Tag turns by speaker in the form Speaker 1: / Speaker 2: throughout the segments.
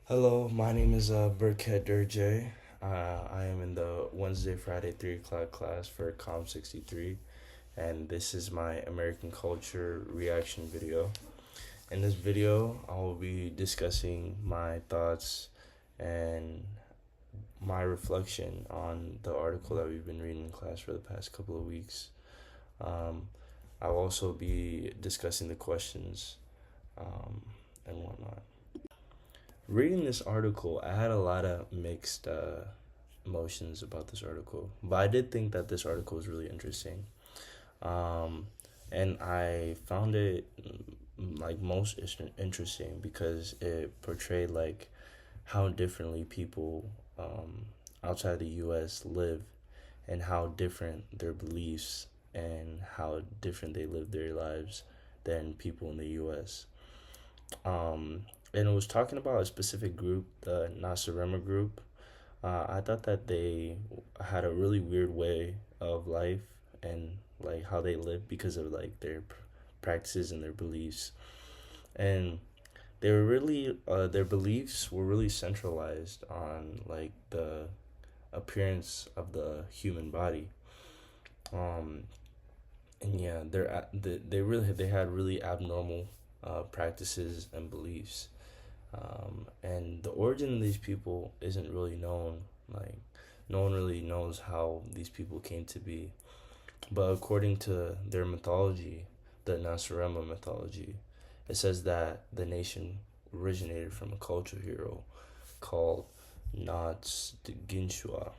Speaker 1: Hello, my name is Burkett Durjay. I am in the Wednesday, Friday, 3 o'clock class for Com 63, and this is my American culture reaction video. In this video, I will be discussing my thoughts and my reflection on the article that we've been reading in class for the past couple of weeks. Um, I'll also be discussing the questions um, and whatnot. Reading this article, I had a lot of mixed emotions about this article, but I did think that this article was really interesting. Um, and I found it like most interesting because it portrayed like how differently people outside the U.S. live and how different their beliefs and how different they live their lives than people in the U.S. And it was talking about a specific group, the Nasarema group. I thought that they had a really weird way of life and like how they live because of like their practices and their beliefs, and they were really their beliefs were really centralized on like the appearance of the human body. Um, and yeah, they had really abnormal practices and beliefs. And the origin of these people isn't really known. Like, no one really knows how these people came to be. But according to their mythology, the Nasarema mythology, it says that the nation originated from a culture hero called Nats Ginshua.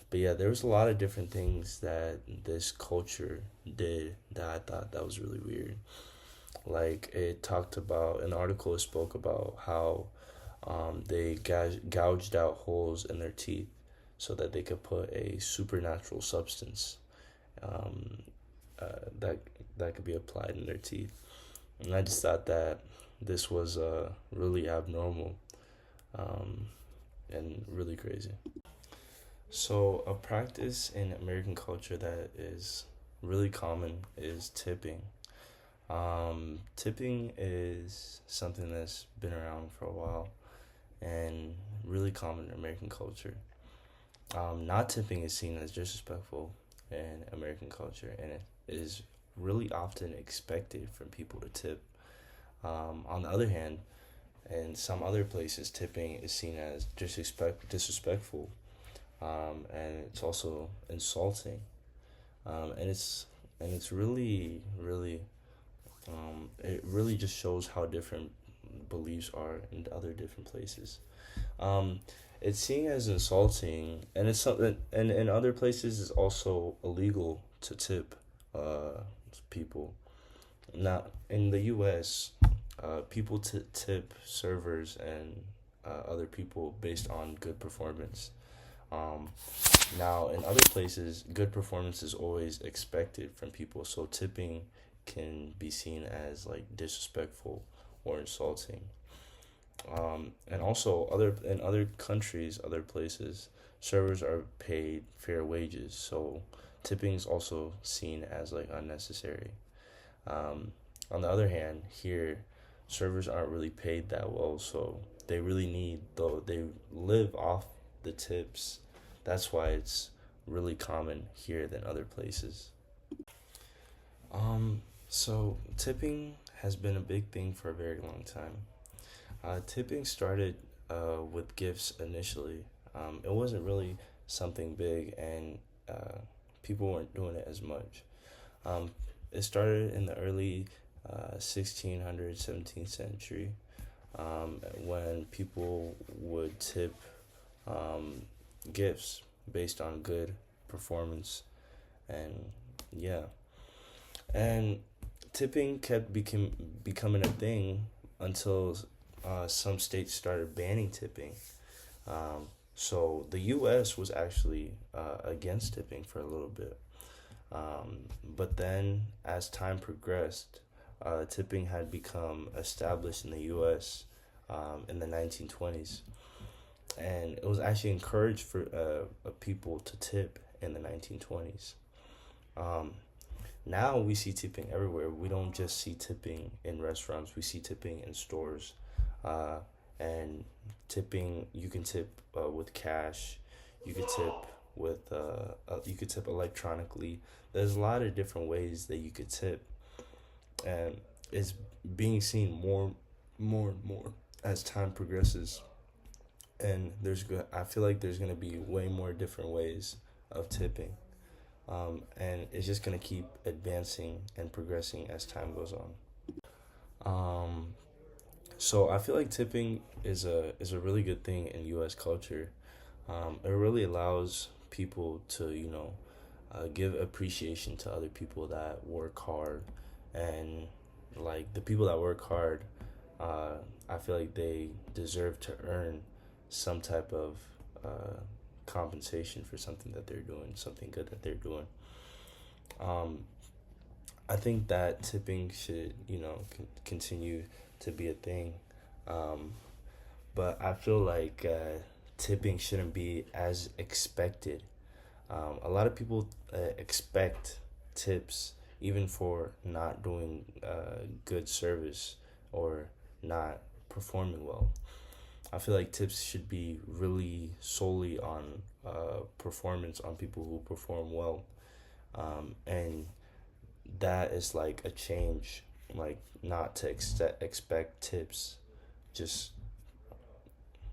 Speaker 1: But yeah, there was a lot of different things that this culture did that I thought that was really weird. Like it talked about, an article spoke about how they gouged out holes in their teeth so that they could put a supernatural substance um, that could be applied in their teeth. And I just thought that this was really abnormal um, and really crazy. So a practice in American culture that is really common is tipping. Tipping is something that's been around for a while and really common in American culture. Not tipping is seen as disrespectful in American culture, and it is really often expected from people to tip. On the other hand, in some other places, tipping is seen as disrespectful, and it's also insulting, and it's really it really just shows how different beliefs are in other different places. Um, it's seen as insulting, and it's something, and in other places, it's also illegal to tip people. Now, in the U.S., people tip servers and other people based on good performance. Um, Now, in other places, good performance is always expected from people, so tipping can be seen as like disrespectful or insulting. And also, other in other countries, other places, servers are paid fair wages, so tipping is also seen as like unnecessary. Um, on the other hand, here, servers aren't really paid that well, so they really need, though they live off the tips. That's why it's really common here than other places. So tipping has been a big thing for a very long time. Tipping started with gifts initially. It wasn't really something big, and people weren't doing it as much. Um, it started in the early 1600s, 17th century, when people would tip um, gifts based on good performance, and yeah, and tipping kept becoming a thing until some states started banning tipping. So the U.S. was actually against tipping for a little bit. But then, as time progressed, tipping had become established in the U.S. In the 1920s, and it was actually encouraged for people to tip in the 1920s. Um, Now we see tipping everywhere. We don't just see tipping in restaurants. We see tipping in stores, uh, and tipping, you can tip with cash, you could tip you could tip electronically. There's a lot of different ways that you could tip, and it's being seen more and more as time progresses. And I feel like there's gonna be way more different ways of tipping, and it's just gonna keep advancing and progressing as time goes on. Um, so I feel like tipping is a really good thing in U.S. culture. It really allows people to give appreciation to other people that work hard, and like the people that work hard, uh, I feel like they deserve to earn some type of uh, compensation for something that they're doing, something good that they're doing. Um, I think that tipping should, continue to be a thing. Um, but I feel like tipping shouldn't be as expected. A lot of people expect tips even for not doing good service or not performing well. I feel like tips should be really solely on performance, on people who perform well. And that is like a change, like not to expect tips just